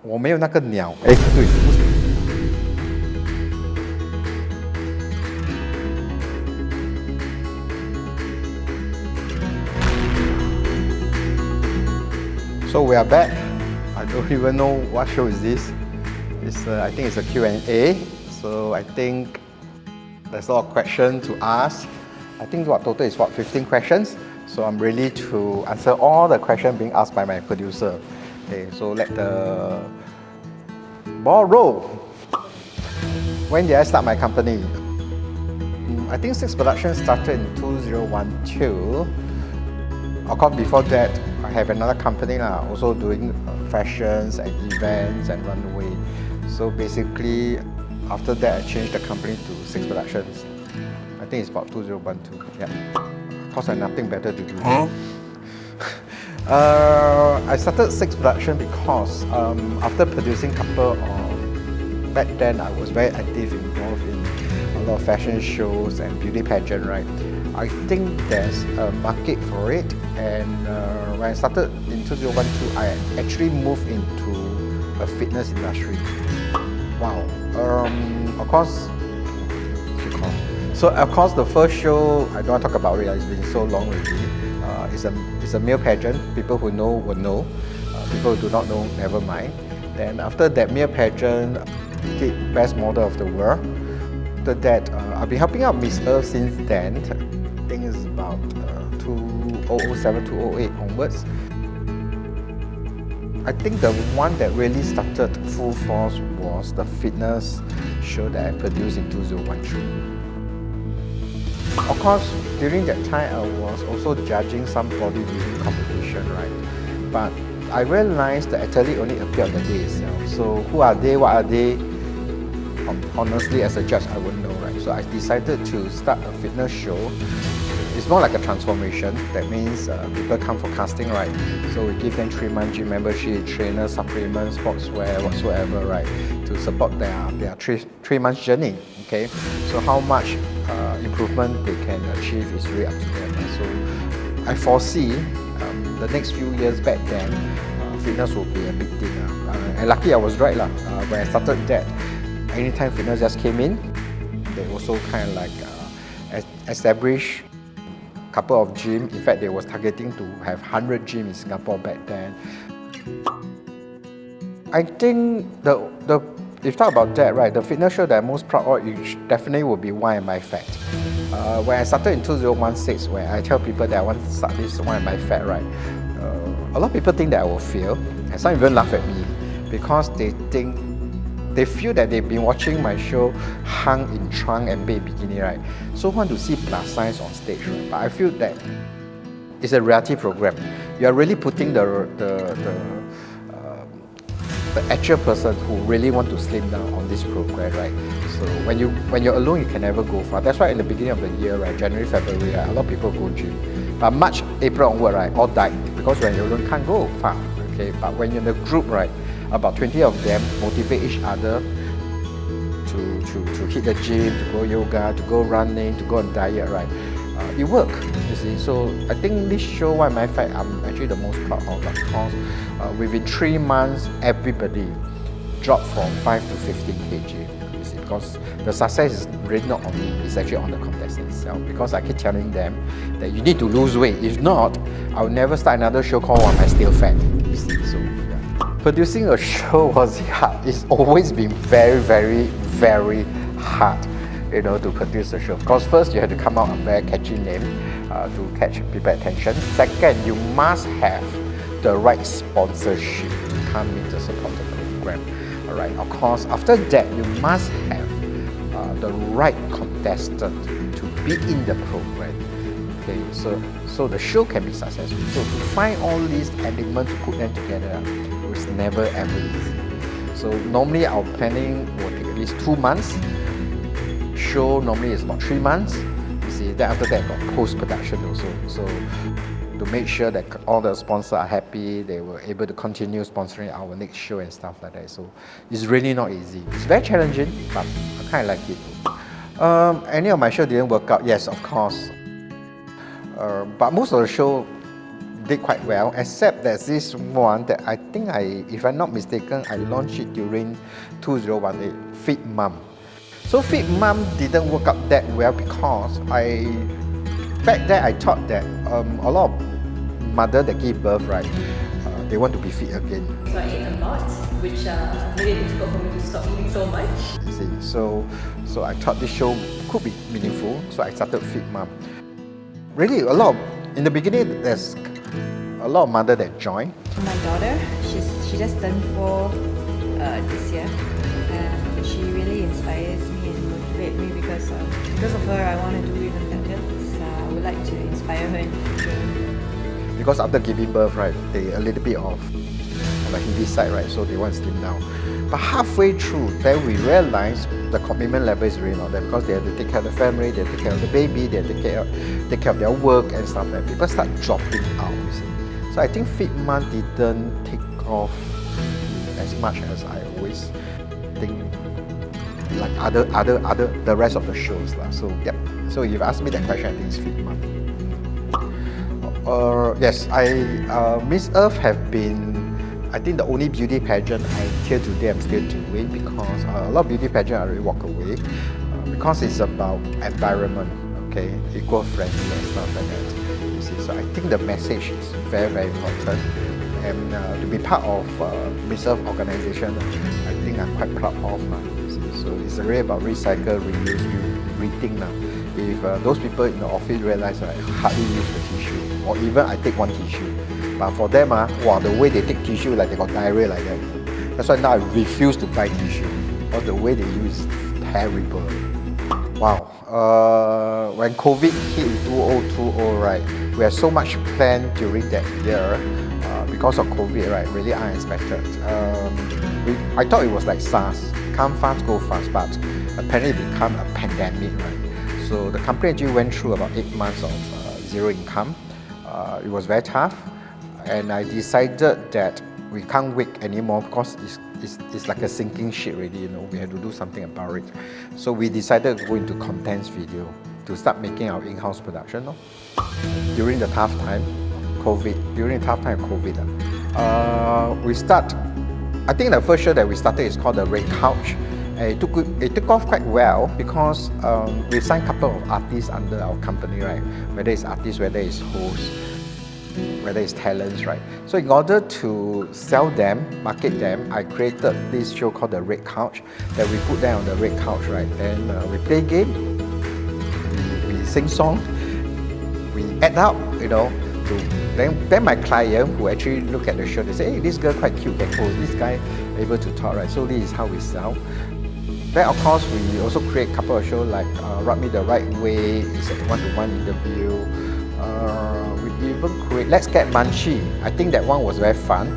我没有那个鸟。哎，对。So we are back. I don't even know what show is this. I think it's a Q&A. So I think there's a lot of questions to ask. I think total is 15 questions. So I'm ready to answer all the questions being asked by my producer. Okay, so let the ball roll. When did I start my company? I think Six Production started in 2012. Of course, before that, I have another company also doing fashions and events and runway. So basically, after that, I changed the company to Six Productions. I think it's about 2012. Yeah, because I have nothing better to do. I started Six Production because after producing couple of, back then I was very active involved in a lot of fashion shows and beauty pageant, right? I think there's a market for it, and when I started in 2012, I actually moved into a fitness industry. Wow. Of course, the first show, I don't want to talk about it, it's been so long already. It's a male pageant. People who know will know. People who do not know, never mind. Then after that male pageant, I did Best Model of the World. After that, I've been helping out Miss Earth since then. I think it's about 2007, 2008 onwards. I think the one that really started full force was the fitness show that I produced in 2013. Of course, during that time, I was also judging some bodybuilding competition, right? But I realized the athlete only appear on the day itself. So who are they, what are they? Honestly, as a judge, I wouldn't know, right? So I decided to start a fitness show. It's more like a transformation. That means people come for casting, right? So we give them 3-month gym membership, trainer, supplements, sportswear, whatsoever, right? To support their 3 months journey. Okay. So how much improvement they can achieve is really up to them. So I foresee the next few years back then, fitness will be a big thing. And lucky I was right when I started that. Anytime fitness just came in, they also kind of like establish a couple of gyms. In fact, they was targeting to have 100 gyms in Singapore back then. I think if you talk about that, right, the fitness show that I'm most proud of definitely will be Why Am I Fat? When I started in 2016, when I tell people that I want to start this Why Am I Fat, right, a lot of people think that I will fail, and some even laugh at me because they feel that they've been watching my show hung in trunk and bed bikini, right? So want to see plus size on stage, right? But I feel that it's a reality program. You are really putting the actual person who really want to slim down on this program, right? So when you're alone, you can never go far. That's why in the beginning of the year, right, January, February, right, a lot of people go gym. But March, April onward, right, all died because when you're alone, can't go far. Okay, but when you're in a group, right, about 20 of them motivate each other to hit the gym, to go yoga, to go running, to go on diet, right? It works, you see. So I think this show, Why Am I Fat, I'm actually the most proud of because within 3 months, everybody dropped from 5 to 15 kg. You see, because the success is really not on me, it's actually on the contestant itself. Because I keep telling them that you need to lose weight. If not, I'll never start another show called Why Am I Still Fat? You see, so yeah. Producing a show was hard. It's always been very, very, very hard, you know, to produce a show. Because first you have to come out a very catchy name to catch people's attention. Second, you must have the right sponsorship to come in to support the program. Alright, of course, after that, you must have the right contestant to be in the program. Okay, so the show can be successful. So to find all these elements to put them together, it was never ever easy. So normally our planning will take at least 2 months. Show normally is about 3 months. You see, then after that got post-production also. So to make sure that all the sponsors are happy, they were able to continue sponsoring our next show and stuff like that. So it's really not easy. It's very challenging, but I kind of like it. Any of my show didn't work out? Yes, of course. But most of the show did quite well, except there's this one that I think if I'm not mistaken, I launched it during 2018, Fit Mum. So Fit Mum didn't work out that well because back then I thought that a lot of mothers that give birth, right, they want to be fit again. So I ate a lot, which made it difficult for me to stop eating so much. You see, so I thought this show could be meaningful, so I started Fit Mum. Really, in the beginning, there's a lot of mothers that join. My daughter, she just turned 4 this year. She really inspires me and motivates me because of her, I want to do even better. So I would like to inspire her in the future. Because after giving birth, right, they a little bit on the heavy side, right, so they want to slim down. But halfway through, then we realized the commitment level is really not there because they have to take care of the family, they have to take care of the baby, they have to take care of their work and stuff like that. People start dropping out, you see. So I think Fit Mum didn't take off as much as I always think, like the rest of the shows. So yep. So if you ask me that question, I think it's Fit Mum. Yes, Miss Earth have been, I think, the only beauty pageant till today I'm still doing because a lot of beauty pageant I already walk away because it's about environment, okay, eco-friendly and stuff like that. You see, so I think the message is very, very important, and to be part of Miss Earth organization, I think I'm quite proud of. You see, so it's really about recycle, reuse, rethink now. If those people in the office realize I hardly use the tissue, or even I take one tissue. But for them, wow, the way they take tissue, like they got diarrhea like that. That's why now I refuse to buy tissue, because the way they use is terrible. Wow, when COVID hit in 2020, right, we had so much planned during that year because of COVID, right, really unexpected. I thought it was like SARS, come fast, go fast, but apparently it became a pandemic, right? So the company actually went through about 8 months of zero income. It was very tough. And I decided that we can't wait anymore because it's like a sinking ship already, you know, we had to do something about it. So we decided to go into contents video to start making our in-house production. No? During the tough time, COVID, I think the first show that we started is called The Red Couch. And it took off quite well because we signed a couple of artists under our company, right? Whether it's artists, whether it's hosts, whether it's talents, right? So in order to sell them, market them, I created this show called The Red Couch that we put them on the red couch, right? Then we play game, we sing song, we act out, you know. Then my client who actually look at the show, they say, hey, this girl quite cute, this guy able to talk, right? So this is how we sell. Then of course we also create a couple of shows like Rub Me the Right Way, it's a one-to-one interview. We even create Let's Get Munchy. I think that one was very fun.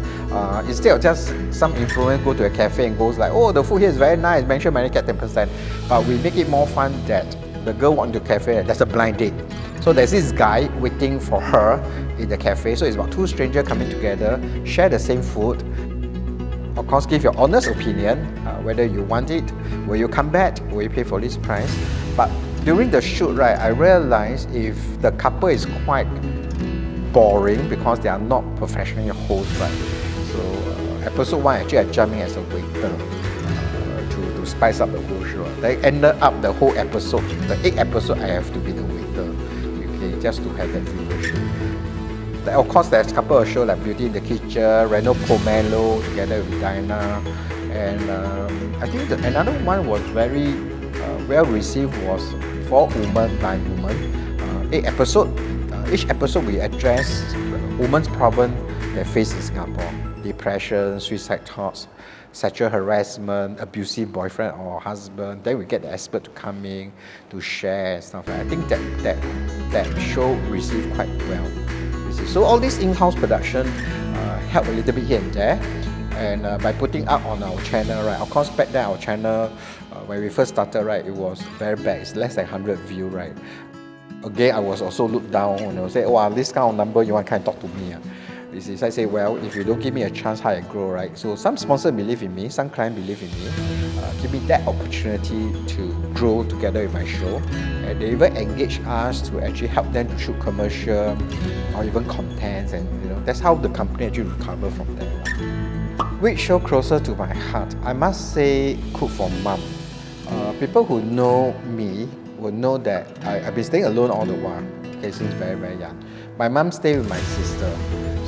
Instead of just some influencer go to a cafe and goes like, oh, the food here is very nice, mention money get 10%. But we make it more fun that the girl went to the cafe, that's a blind date. So there's this guy waiting for her in the cafe. So it's about 2 strangers coming together, share the same food. Of course, give your honest opinion, whether you want it, will you come back, will you pay for this price. But during the shoot, right, I realized if the couple is quite boring because they are not professional hosts, right. So episode 1, actually I jumped in as a waiter to spice up the whole show. They ended up the whole episode, the 8th episode, I have to be the waiter, okay, just to have that viewership. Of course, there's a couple of shows like Beauty in the Kitchen, Reno Pomelo together with Diana, and I think another one was very well received was For Women by Women. 8 episodes. Each episode we address women's problem they face in Singapore: depression, suicide thoughts, sexual harassment, abusive boyfriend or husband. Then we get the expert to come in to share and stuff. I think that show received quite well. So all this in-house production help a little bit here and there, and by putting up on our channel, right. Of course, back then our channel, when we first started, right, it was very bad. It's less than 100 views, right. Again, I was also looked down, you know, say, oh, this kind of number you want to talk to me. You see, so I say, well, if you don't give me a chance, how I grow, right? So some sponsors believe in me, some clients believe in me, give me that opportunity to grow together with my show, and they even engage us to actually help them to shoot commercial or even contents, and that's how the company actually recover from there. Which show closer to my heart? I must say, Cook for Mom. People who know me will know that I've been staying alone all the while, okay, since very, very young. My mom stayed with my sister.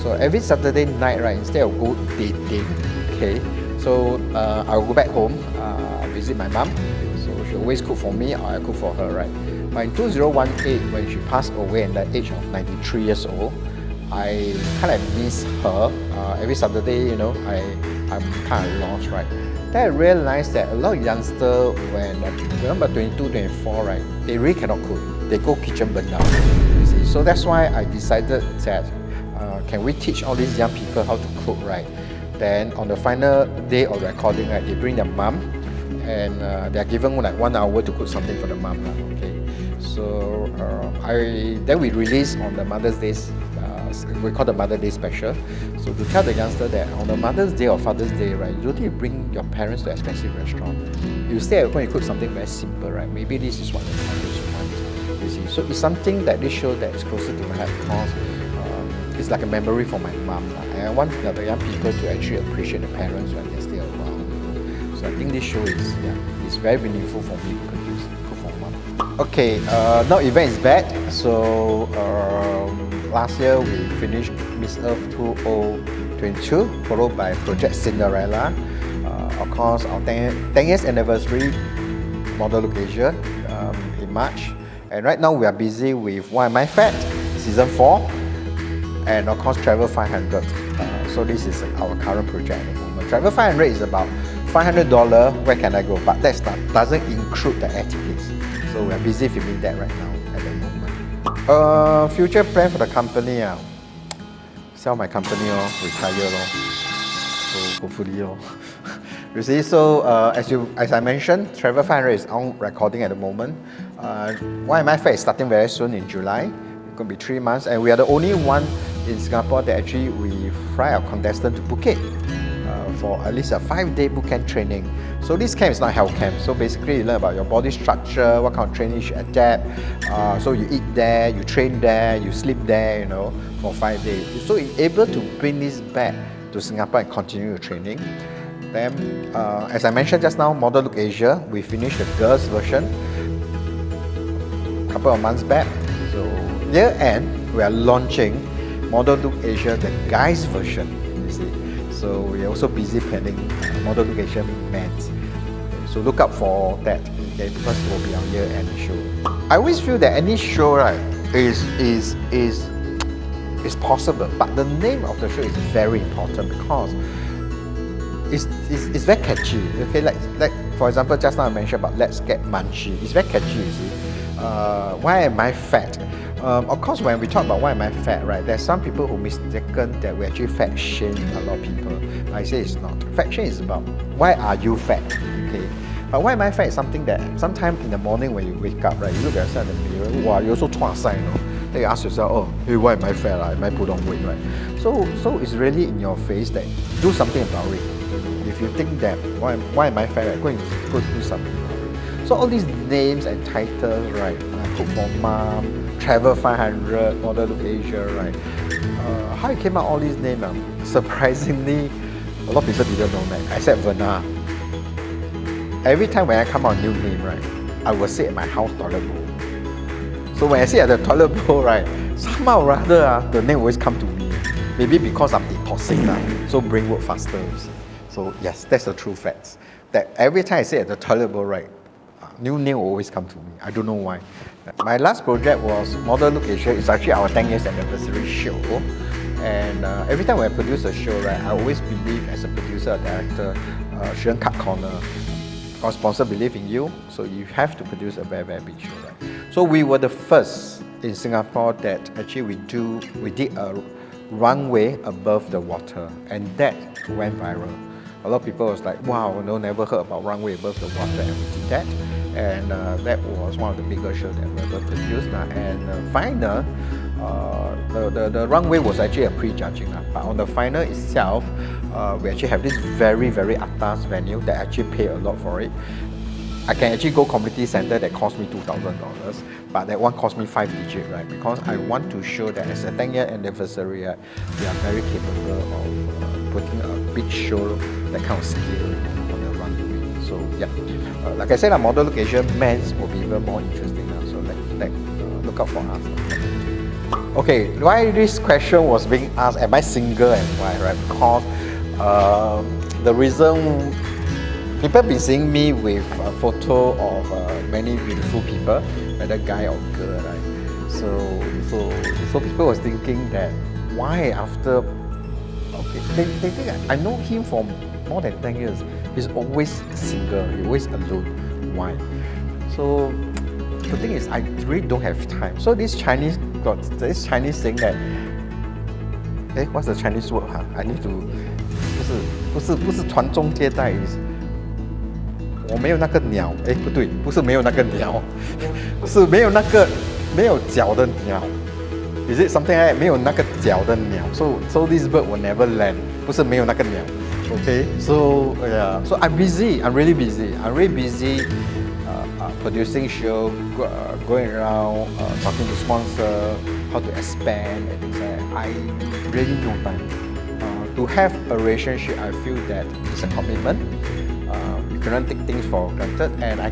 So every Saturday night, right, instead of go dating, okay, so I'll go back home, visit my mom. So she always cook for me or I cook for her, right? But in 2018, when she passed away at the age of 93 years old, I kind of miss her. Every Saturday, I'm kind of lost, right? Then I realized that a lot of youngsters, when about 22, 24, right, they really cannot cook. They go kitchen burn down, you see. So that's why I decided that can we teach all these young people how to cook, right? Then on the final day of recording, right, they bring their mom, and they're given like 1 hour to cook something for the mom, okay? So then we release on the Mother's Day. We call the Mother's Day special. So to tell the youngster that on the Mother's Day or Father's Day, right, you don't need to bring your parents to an expensive restaurant. You stay at home and cook something very simple, right? Maybe this is what the parents want, you see. So it's something that this show that is closer to my heart because it's like a memory for my mom. And I want the young people to actually appreciate the parents when they stay around. So I think this show is very meaningful for me to produce Cook for Mom. Okay, now event is back. So last year we finished Miss Earth 2022, followed by Project Cinderella. Of course, our 10 years anniversary Model Look Asia in March. And right now we are busy with Why Am I Fat? Season 4. And of course Travel 500. So this is our current project at the moment. Travel 500 is about $500, where can I go? But that doesn't include the air tickets. So we are busy filming that right now at the moment. Future plan for the company, sell my company or retire. So hopefully. You see, so as I mentioned, Travel 500 is on recording at the moment. Why Am I Fat is starting very soon in July. It's going to be 3 months, and we are the only one in Singapore that actually we fly our contestant to Phuket for at least a 5-day bootcamp training. So this camp is not health camp. So basically you learn about your body structure, what kind of training you should adapt. So you eat there, you train there, you sleep there, for 5 days. So you're able to bring this back to Singapore and continue your training. Then, as I mentioned just now, Model Look Asia, we finished the girls version a couple of months back. So year end, we are launching Model Look Asia, the guys version, you see. So we're also busy planning Model Look Asia men's. So look out for that, okay, because it will be our year end show. I always feel that any show, right, is possible, but the name of the show is very important because it's very catchy. Okay, like for example, just now I mentioned about Let's Get Munchy. It's very catchy, you see. Why am I fat? Of course, when we talk about why am I fat, right, there's some people who mistaken that we actually fat shame a lot of people. I say it's not. Fat shame is about why are you fat? Okay. But why am I fat is something that sometime in the morning when you wake up, right, you look at yourself in the mirror, wow, you're so chua-sai, Then you ask yourself, oh, hey, why am I fat? Am I put on weight, right? So it's really in your face that do something about it. If you think that why am I fat, right, go do something about it. So all these names and titles, right, Cook for Mom, Travel 500, Model Look Asia, right? How it came out all these names? Surprisingly, a lot of people didn't know that, except Verna. Every time when I come out a new name, right, I will sit at my house toilet bowl. So when I sit at the toilet bowl, right, somehow or rather, the name always come to me. Maybe because I'm detoxing, so brain work faster. So yes, that's the true facts. That every time I sit at the toilet bowl, right, new name will always come to me. I don't know why. My last project was Model Look Asia. It's actually our 10 years anniversary show. And every time when I produce a show, right, I always believe as a producer or director, shouldn't cut corner. Because sponsor believe in you, so you have to produce a very, very big show. Right? So we were the first in Singapore that actually we did a runway above the water, and that went viral. A lot of people was like, wow, never heard about runway above the water, and we did that. And that was one of the biggest shows that we ever produced. And final, the runway was actually a pre-judging, but on the final itself, we actually have this very atas venue that actually pay a lot for it. I can actually go community center that cost me $2,000, but that one cost me 5 digits, right? Because I want to show that as a 10-year anniversary, right, we are very capable of putting a big show, that kind of scale on the runway. So yeah, like I said, our model location, men's will be even more interesting now. So look out for us. Okay, why this question was being asked, am I single and why, right? Because the reason people be seeing me with a photo of many beautiful people, whether guy or girl, right? So people was thinking that why after, okay, they think I know him for more than 10 years. He's always single, he's always alone. Why? So the thing is, I really don't have time. So this Chinese got this Chinese saying that, what's the Chinese word? I need to, 不是传宗接代，我没有那个鸟，不对，不是没有那个鸟，是没有那个没有脚的鸟。Is it something like 没有那个脚的鸟 ？So this bird will never land， 不是没有那个鸟。Okay, so yeah, so I'm busy. I'm really busy. Producing show, going around, talking to sponsor, how to expand and things like that. I really no time. To have a relationship, I feel that it's a commitment. You cannot take things for granted, and I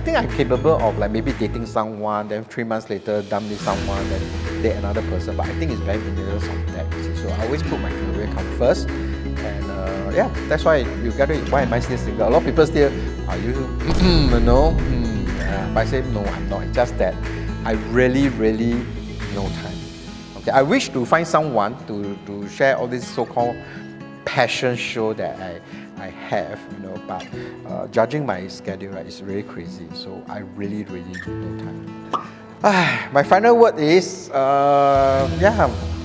think I'm capable of like maybe dating someone, then 3 months later dump this someone, then date another person. But I think it's very minimal of that. So I always put my career come first, and yeah, that's why you got it. Why am I still single? A lot of people still, are you, no? But I say no, I'm not. It's just that I really no time. Okay, I wish to find someone to share all this so-called passion show that I have, but judging my schedule, right, it's really crazy. So I really no time. My final word is,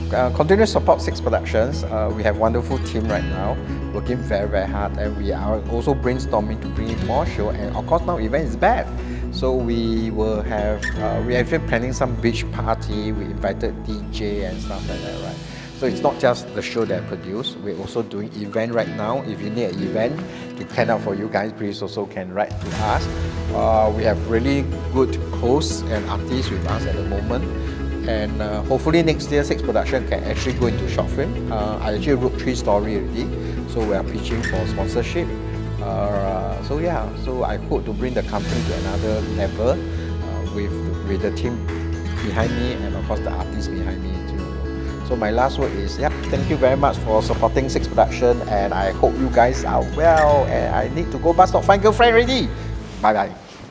continue to support Six Productions. We have a wonderful team right now, working very hard, and we are also brainstorming to bring in more show. And of course now event is back, so we will have, we're actually planning some beach party. We invited DJ and stuff like that, right? So it's not just the show that I produce, we're also doing event right now. If you need an event to plan out for you guys, please also can write to us. We have really good hosts and artists with us at the moment. And hopefully next year, Six Production can actually go into short film. I actually wrote 3 stories already, so we are pitching for sponsorship. So I hope to bring the company to another level with the team behind me and of course the artists behind me too. So my last word is, thank you very much for supporting Six Production, and I hope you guys are well. And I need to go bus stop, find girlfriend already. Bye bye.